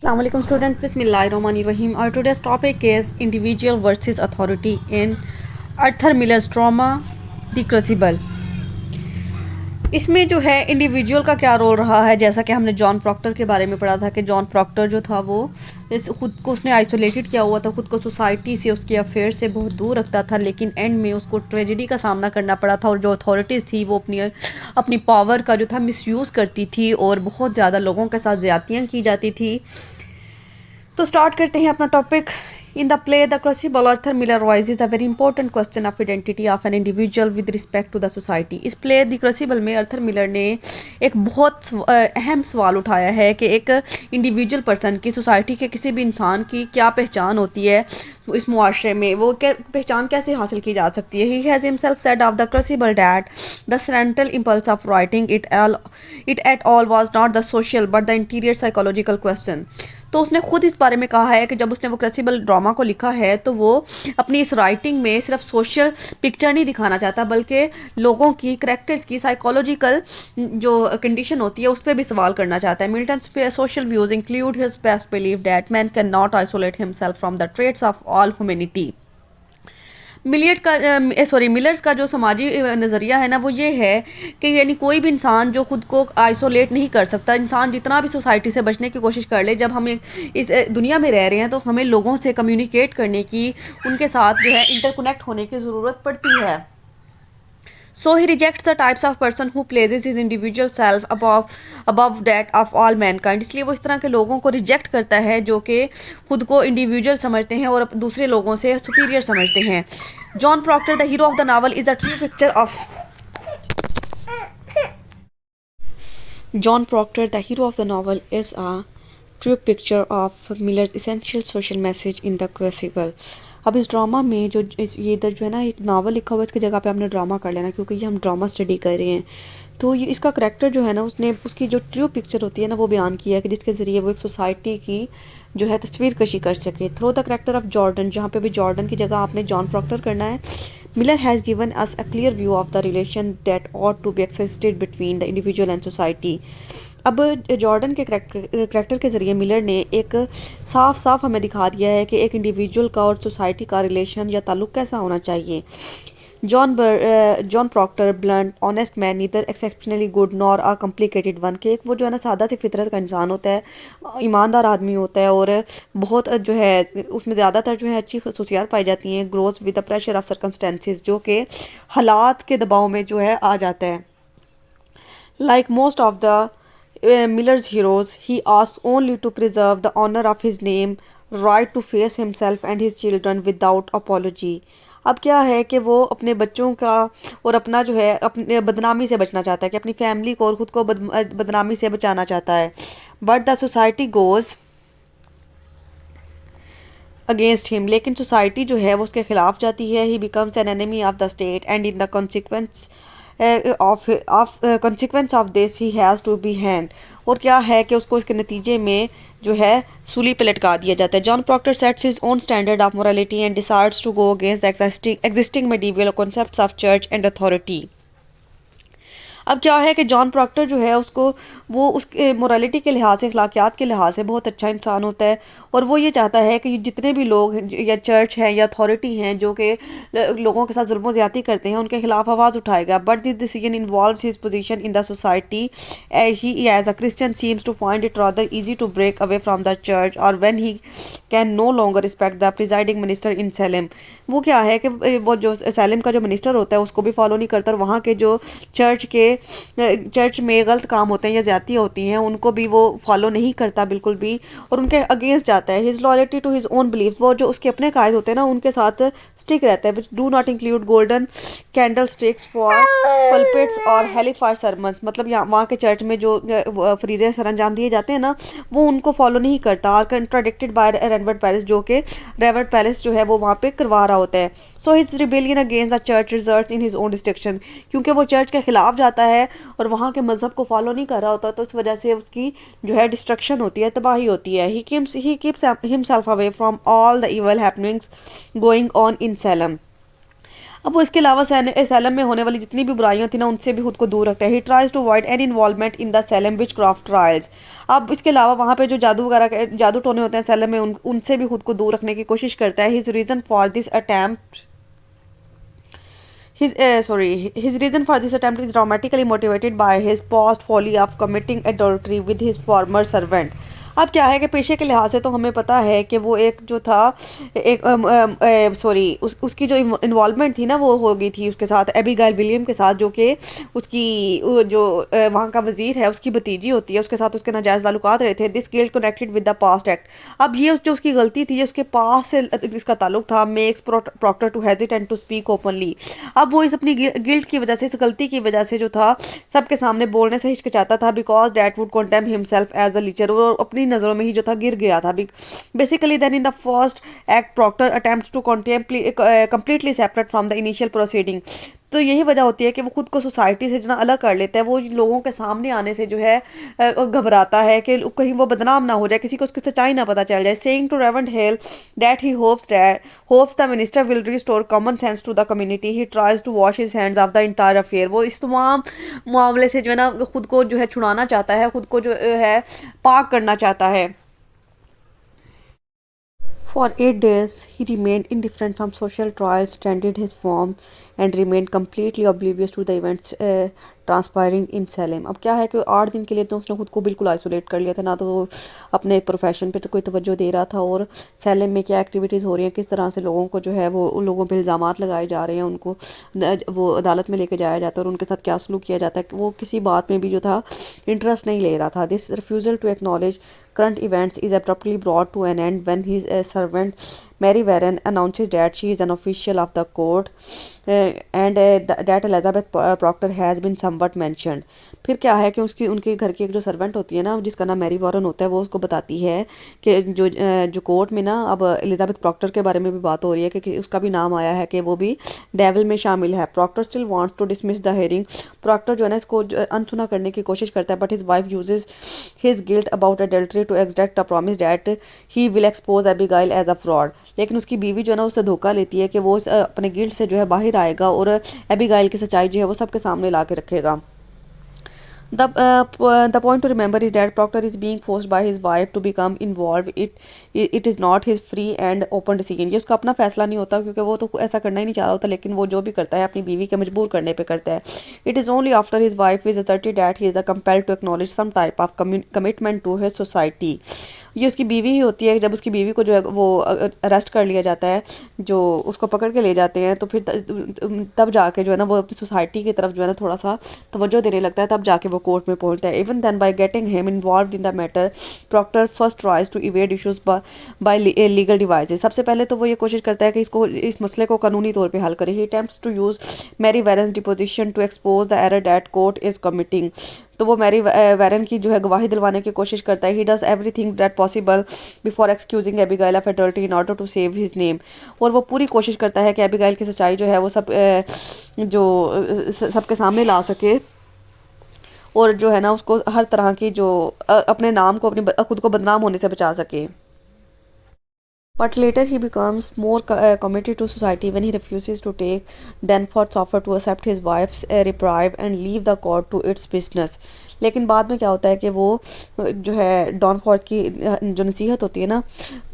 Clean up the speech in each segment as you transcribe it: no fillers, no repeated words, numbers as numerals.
Assalamualaikum students, Bismillahirrahmanirrahim. Our today's topic is individual versus authority in Arthur Miller's drama The Crucible. इसमें जो है individual का क्या role रहा है, जैसा कि हमने जॉन प्रॉक्टर के बारे में पढ़ा था कि जॉन प्रॉक्टर जो था वो इस खुद को उसने आइसोलेटेड किया हुआ था, खुद को सोसाइटी से उसके अफेयर से बहुत दूर रखता था, लेकिन एंड में उसको ट्रेजेडी का सामना करना पड़ा था और जो अथॉरिटीज़ थी वो अपनी अपनी पावर का जो था मिसयूज़ करती थी और बहुत ज़्यादा लोगों के साथ ज़्यादतियाँ की जाती थी। तो स्टार्ट करते हैं अपना topic. In the play the crucible Arthur Miller raises a very important question of identity of an individual with respect to the society. इस प्ले द क्रूसिबल में आर्थर मिलर ने एक बहुत अहम सवाल उठाया है कि एक इंडिविजुअल पर्सन की, सोसाइटी के किसी भी इंसान की क्या पहचान होती है इस मुआशरे में, वो पहचान कैसे हासिल की जा सकती है। He has himself said of the crucible that the central impulse of writing it at all was not the social but the interior psychological question. तो उसने खुद इस बारे में कहा है कि जब उसने वो क्रूसिबल ड्रामा को लिखा है तो वो अपनी इस राइटिंग में सिर्फ सोशल पिक्चर नहीं दिखाना चाहता, बल्कि लोगों की, करेक्टर्स की साइकोलॉजिकल जो कंडीशन होती है उस पर भी सवाल करना चाहता है। Milton's social views include his best believe that man can not isolate himself from the traits of all humanity. Millers का जो समाजी नज़रिया है ना, वो ये है कि यानी कोई भी इंसान जो खुद को आइसोलेट नहीं कर सकता, इंसान जितना भी सोसाइटी से बचने की कोशिश कर ले, जब हम इस दुनिया में रह रहे हैं तो हमें लोगों से कम्युनिकेट करने की, उनके साथ जो है इंटरकनेक्ट होने की ज़रूरत पड़ती है। So he rejects the types of person who places his individual self above that of all mankind. इसलिए वो इस तरह के लोगों को रिजेक्ट करता है जो कि खुद को इंडिविजुअल समझते हैं और दूसरे लोगों से सुपीरियर समझते हैं। John Proctor the hero of the novel is a true picture of John Proctor, the hero of the novel, is a true picture of Miller's essential social message in The Crucible. अब इस drama में ये इधर जो है ना एक novel लिखा हुआ है, इसकी जगह पे हमने ड्रामा कर लेना क्योंकि ये हम ड्रामा स्टडी कर रहे हैं। तो ये इसका करैक्टर जो है ना, उसने उसकी जो ट्रू पिक्चर होती है ना वो बयान किया है कि जिसके ज़रिए वो एक सोसाइटी की जो है तस्वीर कशी कर सके through the character of Jordan, जहाँ पे भी जॉर्डन की जगह आपने जॉन प्रॉक्टर करना है। Miller has given us a clear view of the relation that ought to be existed between the individual and society. अब जॉर्डन के करैक्टर के ज़रिए मिलर ने एक साफ साफ हमें दिखा दिया है कि एक इंडिविजुअल का और सोसाइटी का रिलेशन या ताल्लुक़ कैसा होना चाहिए। John Proctor blunt honest man, neither exceptionally good nor a complicated one, कि एक वो जो है ना सादा सी फितरत का इंसान होता है, ईमानदार आदमी होता है और बहुत जो है उसमें ज़्यादातर जो है अच्छी खसूसियात पाई जाती हैं। Growth with the pressure of circumstances, जो कि हालात के दबाव में जो है आ जाता है। Like most of the Miller's heroes, he asks only to preserve the honor of his name, right to face himself and his children without apology. अब क्या है कि वो अपने बच्चों का और अपना जो है अपने बदनामी से बचना चाहता है, कि अपनी फैमिली को और ख़ुद को बदनामी से बचाना चाहता है। But the society goes against him, लेकिन सोसाइटी जो है वो उसके ख़िलाफ़ जाती है। ही becomes an enemy of the state and in the consequence of this he has to be hanged, और क्या है कि उसको इसके नतीजे में जो है सूली पे लटका दिया जाता है। John Proctor sets his own standard of morality and decides to go against the existing medieval concepts of church and authority. अब क्या है कि जॉन प्रॉक्टर जो है उसको वो उसके मोरालिटी के लिहाज से, अखलाकियात के लिहाज से बहुत अच्छा इंसान होता है और वो ये चाहता है कि जितने भी लोग या चर्च हैं या अथॉरिटी हैं जो कि लोगों के साथ जुल्म ज़्यादती करते हैं उनके खिलाफ आवाज़ उठाएगा। But this decision involves his position in the society. He as a Christian seems to find it rather easy to break away from the church और when he can no longer respect the presiding minister in Salem. वो क्या है कि वो जो slam का जो minister होता है उसको भी फॉलो नहीं करता और वहाँ के जो चर्च में गलत काम होते हैं या ज़्यादतियाँ होती हैं उनको भी वो फॉलो नहीं करता बिल्कुल भी और उनके अगेंस्ट जाता है। His loyalty to his own belief, वो जो उसके अपने कायद होते हैं ना उनके साथ स्टिक रहता है। Do not include golden candle sticks for pulpits और हेलीफायर सरमन्स, मतलब यहाँ वहाँ के चर्च में जो फरीज़े सरंजाम दिए जाते हैं ना वो उनको फॉलो नहीं करता। और कंट्राडिक्टेड बाय रेनवर्ड पैलेस, जो कि रेवर्ड पैलेस जो है वो वहाँ पे करवा रहा होता है। So his rebellion against the church results in his own destruction, क्योंकि वो चर्च के खिलाफ जाता है और वहाँ के मज़हब को फॉलो नहीं कर रहा होता तो इस वजह से उसकी जो है डिस्ट्रक्शन होती है, तबाही होती है। He keeps himself away from all the evil happenings going on in Salem. अब वो इसके अलावा सैलम में होने वाली जितनी भी बुराइयां थी ना उनसे भी खुद को दूर रखता है। He tries to avoid any involvement in the Salem witchcraft trials. अब इसके अलावा वहाँ पे जो जादू वगैरह जादू टोने होते हैं सैलम में उनसे भी खुद को दूर रखने की कोशिश करता है। His reason for this attempt his reason for this attempt is dramatically motivated by his past folly of committing adultery with his former servant. अब क्या है कि पेशे के लिहाज से तो हमें पता है कि वो एक जो था एक उसकी जो इन्वॉल्वमेंट थी ना वो हो गई थी उसके साथ एबिगाइल विलियम के साथ, जो कि उसकी जो वहाँ का वजीर है उसकी भतीजी होती है, उसके साथ उसके नाजायज़ ताल्लुकात रहे थे। This guilt connected with the past act. अब ये जो उसकी गलती थी, ये उसके पास से इसका ताल्लुक था। Makes Proctor too hesitant to speak openly. अब वो इस अपनी गिल्ट की वजह से, इस गलती की वजह से जो था सबके सामने बोलने से हिचकिचाता था, because that would condemn himself as a lecher. और अपनी नज़रों में ही जो था गिर गया था। Basically then in the first act Proctor attempts to completely separate from the initial proceeding. तो यही वजह होती है कि वो खुद को सोसाइटी से जितना अलग कर लेता है, वो लोगों के सामने आने से जो है घबराता है कि कहीं वो बदनाम ना हो जाए, किसी को उसकी सच्चाई ना पता चल जाए। Saying to Reverend Hale that he hopes the minister will restore common sense to the community, he tries to wash his hands of the entire affair. वो इस तमाम मामले से जो है ना खुद को जो है छुड़ाना चाहता है, खुद को जो है पाक करना चाहता है। For 8 days, he remained indifferent from social trials, tended his farm, and remained completely oblivious to the events transpiring in Salem. अब क्या है कि 8 दिन के लिए तो उसने खुद को बिल्कुल आइसोलेट कर लिया था, ना तो वो अपने प्रोफेशन पे तो कोई तवज्जो दे रहा था, और सैलम में क्या एक्टिविटीज़ हो रही हैं, किस तरह से लोगों को जो है वो उन लोगों पे इल्ज़ामात लगाए जा रहे हैं, उनको वो अदालत में लेके जाया जाता है और उनके साथ क्या सलूक किया जाता है, वो किसी बात में भी जो था इंटरेस्ट नहीं ले रहा था। This refusal to acknowledge current events is abruptly brought to an end when his servant Mary Warren announces that she is an official of the court that Elizabeth Proctor has been somewhat mentioned. फिर क्या है कि उनके घर की एक जो servant होती है ना, जिसका नाम मैरी वॉरन होता है, वो उसको बताती है कि जो कोर्ट में ना अब एलिजाबेथ प्रॉक्टर के बारे में भी बात हो रही है कि उसका भी नाम आया है कि वो भी डेविल में शामिल है। Proctor still wants to dismiss the hearing. Proctor जो है ना इसको अनसुना करने की कोशिश करता है, but his wife uses his guilt about adultery to extract a promise that he will expose Abigail as a fraud. लेकिन उसकी बीवी जो है ना उससे धोखा लेती है कि वो अपने गिल्ट से जो है बाहर आएगा और एबिगाइल की सच्चाई जो है वो सबके सामने ला के रखेगा। The point to remember is that Proctor is being forced by his wife to become involved. It is not his free and open decision. ये उसका अपना फैसला नहीं होता, क्योंकि वो तो ऐसा करना ही नहीं चाह रहा होता, लेकिन वो जो भी करता है अपनी बीवी के मजबूर करने पे करता है। It is only after his wife is asserted that he is compelled to acknowledge some type of commitment to his society. ये उसकी बीवी ही होती है। जब उसकी बीवी को जो है वो अरेस्ट कर लिया जाता है, जो उसको पकड़ के ले जाते हैं, तो फिर तब जाके जो है ना वो अपनी सोसाइटी की तरफ जो है ना थोड़ा सा तवज्जो देने लगता है, तब जाके वो कोर्ट में पहुंचता है। Even then by getting him involved in the matter, Proctor first tries to evade issues by legal devices. सबसे पहले तो वो ये कोशिश करता है कि इस मसले को कानूनी तौर पे हल करे। He attempts to use Mary Warren's deposition to expose the error that court is committing. तो वो मैरी वैरन की जो है गवाही दिलवाने की कोशिश करता है। He does everything that possible before excusing Abigail of adultery in order to save his name. और वो पूरी कोशिश करता है कि एबिगाइल की सच्चाई जो है वो सबके सामने ला सके, और जो है ना उसको हर तरह की जो अपने नाम को, अपनी खुद को बदनाम होने से बचा सके। But later he becomes more committed to society when he refuses to take Danforth's offer to accept his wife's reprieve and leave the court to its business. लेकिन बाद में क्या होता है कि वो जो है डॉनफोर्थ की जो नसीहत होती है ना,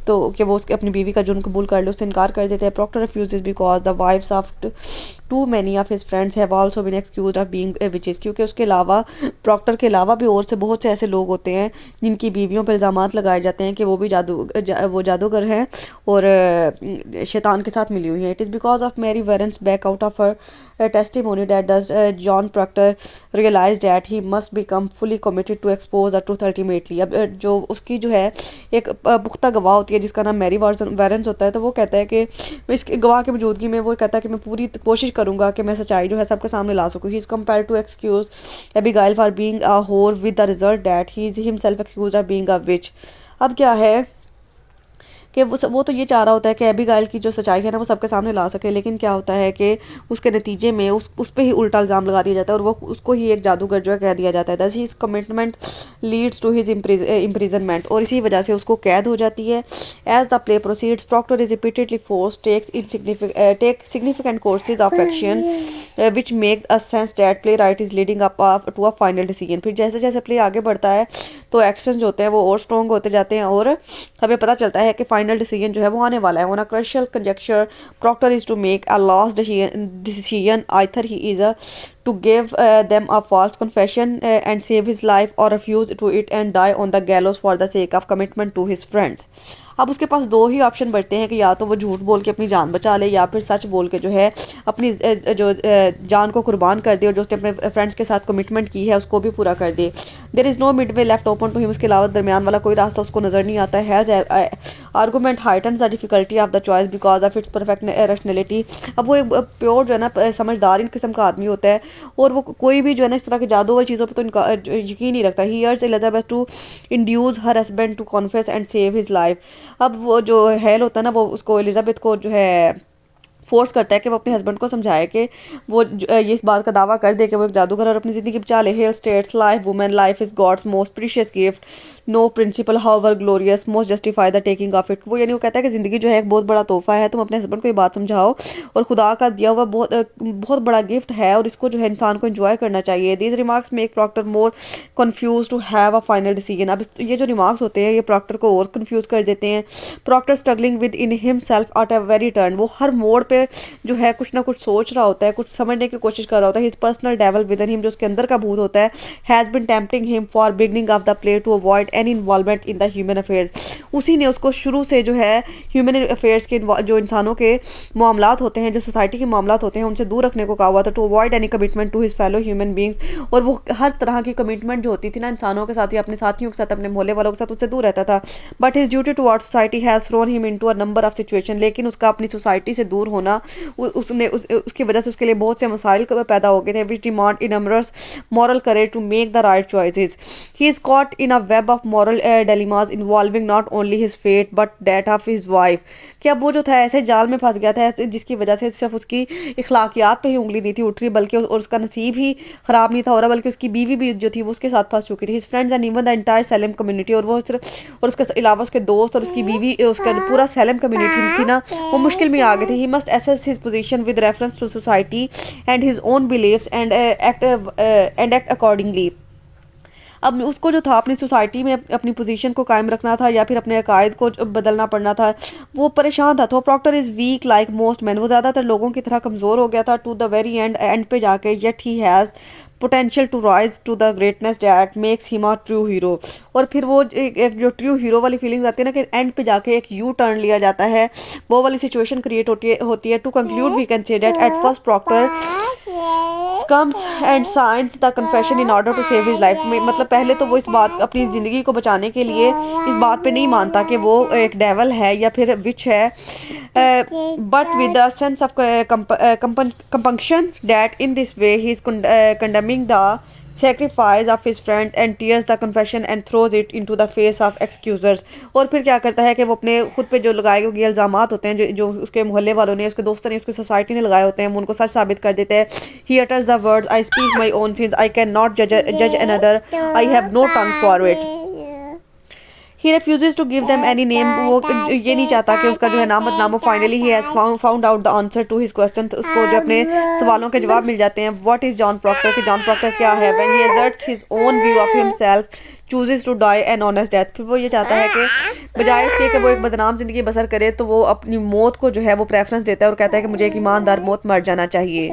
तो कि वो उसके अपनी बीवी का जुर्म कबूल कर ले, उससे इनकार कर देते हैं। Proctor refuses because the wife's of too many of his friends have also been excused of being witches. क्योंकि उसके अलावा प्रॉक्टर के अलावा भी और से बहुत से ऐसे लोग होते हैं जिनकी बीवियों पर इल्ज़ामात लगाए जाते हैं कि वो भी जादूगर हैं और शैतान के साथ मिली हुई हैं। It is because of Mary Warren's back out of her testimony that does John Proctor realize that he must become fully committed to expose the truth ultimately. अब जो उसकी जो है एक पुख्ता गवाह होती है जिसका नाम मैरी वेरेंस होता है, तो वो कहता है कि इसके गवाह की मौजूदगी में वो कहता है कि मैं पूरी कोशिश करूंगा कि मैं सच्चाई जो है सबके सामने ला सकूँ। He is compared to excuse Abigail for being a whore with the result that he is himself excused of being a witch. अब क्या है कि वो तो ये चाह रहा होता है कि एबिगाइल की जो सच्चाई है ना वो सबके सामने ला सके, लेकिन क्या होता है कि उसके नतीजे में उस पर ही उल्टा इल्ज़ाम लगा दिया जाता है और वो उसको ही एक जादूगर जो है कह दिया जाता है। Thus his commitment leads to his imprisonment, और इसी वजह से उसको कैद हो जाती है। As the play proceeds Proctor is repeatedly force take significant courses of action which make a sense that playwright is leading up to a final decision। फिर जैसे जैसे प्ले आगे बढ़ता है तो एक्शन जो होते हैं वो और स्ट्रॉन्ग होते जाते हैं और हमें पता चलता है कि फाइनल डिसीजन जो है वो आने वाला है। On a crucial conjuncture Proctor is to make a last decision, either he is to give them a false confession and save his life, or refuse to it and die on the gallows for the sake of commitment to his friends। अब उसके पास दो ही option बढ़ते हैं कि या तो वो झूठ बोल के अपनी जान बचा ले या फिर सच बोल के जो है अपनी जो जान को कुर्बान कर दे और जो उसने अपने फ्रेंड्स के साथ कमिटमेंट की है उसको भी पूरा कर दे। There is no mid way left open to him, उसके अलावा दरमियान वाला कोई रास्ता उसको नज़र नहीं आता है। Argument heightens the difficulty of the choice because of its perfect rationality. अब वो एक प्योर जो है ना समझदार इन किस्म का आदमी होता है और वो कोई भी जो है ना इस तरह के जादू वाली चीज़ों पे तो यकीन नहीं रखता। He urge Elizabeth to induce her husband to confess and save his life. अब वो जो हेल होता है ना वो उसको एलिजाबेथ को जो है फोर्स करता है कि वो अपने हस्बैंड को समझाए कि वो ये इस बात का दावा कर दे कि वो एक जादूगर और अपनी ज़िंदगी बचा ले। Here states life women life is God's most precious gift, no principle however glorious most justify the taking of it. वो यानी वो कहता है कि ज़िंदगी जो है एक बहुत बड़ा तोहफा है, तुम अपने हस्बैंड को ये बात समझाओ और खुदा का दिया हुआ बहुत बड़ा गिफ्ट है और इसको जो है इंसान को इन्जॉय करना चाहिए। These remarks make Proctor more confuse to have a final decision. अब ये जो रिमार्क्स होते हैं ये प्रॉक्टर को और कन्फ्यूज़ कर देते हैं। Proctor struggling with in himself at a very turn, वो हर मोड़ पे जो है कुछ ना कुछ सोच रहा होता है, कुछ समझने की कोशिश कर रहा होता है। His personal devil with in him, जो उसके अंदर का भूत होता है, has been tempting him for beginning of the play to avoid any involvement in the human affairs. उसी ने उसको शुरू से जो है ह्यूमन अफेयर्स के जो इंसानों के मामलात होते हैं, जो सोसाइटी के मामलात होते हैं, उनसे दूर रखने को कहा हुआ था। To avoid any commitment to his fellow human beings, और वो हर तरह की कमिटमेंट जो होती थी ना इंसानों के साथ या अपने साथियों के साथ, अपने मोहल्ले वालों के साथ, उससे दूर रहता था। But his duty towards society has thrown him into a number of situation, लेकिन उसका अपनी सोसाइटी से दूर होना उसकी वजह से उसके लिए बहुत से मसाइल पैदा हो गए थे। Which demand enormous moral courage to make the right choices. He is caught in a web of moral dilemmas involving not only his fate but that of his wife. कि अब वो जो था ऐसे जाल में फंस गया था जिसकी वजह से सिर्फ उसकी इखलाकियात पे ही उंगली नहीं थी उठ रही, बल्कि और उसका नसीब ही ख़राब नहीं था हो रहा, बल्कि उसकी बीवी भी जो थी वो उसके साथ फंस चुकी थी। His friends and even the entire slam community, और वो सिर्फ और उसके अलावा उसके दोस्त और उसकी बीवी, उसका पूरा सैलम कम्युनिटी थी ना वो मुश्किल में आ गए थे। He must assess his position with reference to society and his own believes and act accordingly. अब उसको जो था अपनी सोसाइटी में अपनी पोजीशन को कायम रखना था या फिर अपने अकायद को बदलना पड़ना था। वो परेशान था। तो Proctor is weak like most man, वो ज़्यादातर लोगों की तरह कमज़ोर हो गया था टू द वेरी एंड पे जाके। Yet he has potential to rise to the greatness that makes him a true hero. और फिर वो एक जो ट्रू हीरो वाली फीलिंग्स आती है ना कि एंड पे जाके एक यू टर्न लिया जाता है, वो वाली सिचुएशन क्रिएट होती है। To conclude we can say that at first Proctor succumbs and signs the confession in order to save his life. मतलब पहले तो वो इस बात अपनी ज़िंदगी को बचाने के लिए इस बात पे नहीं मानता कि वो एक डेवल है या फिर विच है, but with the sense of compunction that in this way he is condemning the sacrifice of his friends and tears the confession and throws it into the face of accusers। और फिर क्या करता है कि वो अपने खुद पे जो लगाए हुए इल्ज़ामात होते हैं जो उसके मोहल्ले वालों ने, उसके दोस्तों ने, उसकी सोसाइटी ने लगाए होते हैं, वो उनको सच साबित कर देते हैं। he utters the words I speak my own sins, I cannot judge another, I have no tongue for it। He refuses to give them any name, वो ये नहीं चाहता कि उसका जो है नाम बदनाम। Finally he has found out the answer to his question, उसको जो अपने सवालों के जवाब मिल जाते हैं। What is John Proctor, कि जॉन प्रॉक्टर क्या है। When he asserts his own view of himself, chooses to die an honest death, फिर वो ये चाहता है कि बजाय इसके कि वो एक बदनाम ज़िंदगी बसर करे तो वो अपनी मौत को जो है वो प्रेफरेंस देता है और कहता है कि मुझे एक ईमानदार मौत मर जाना चाहिए।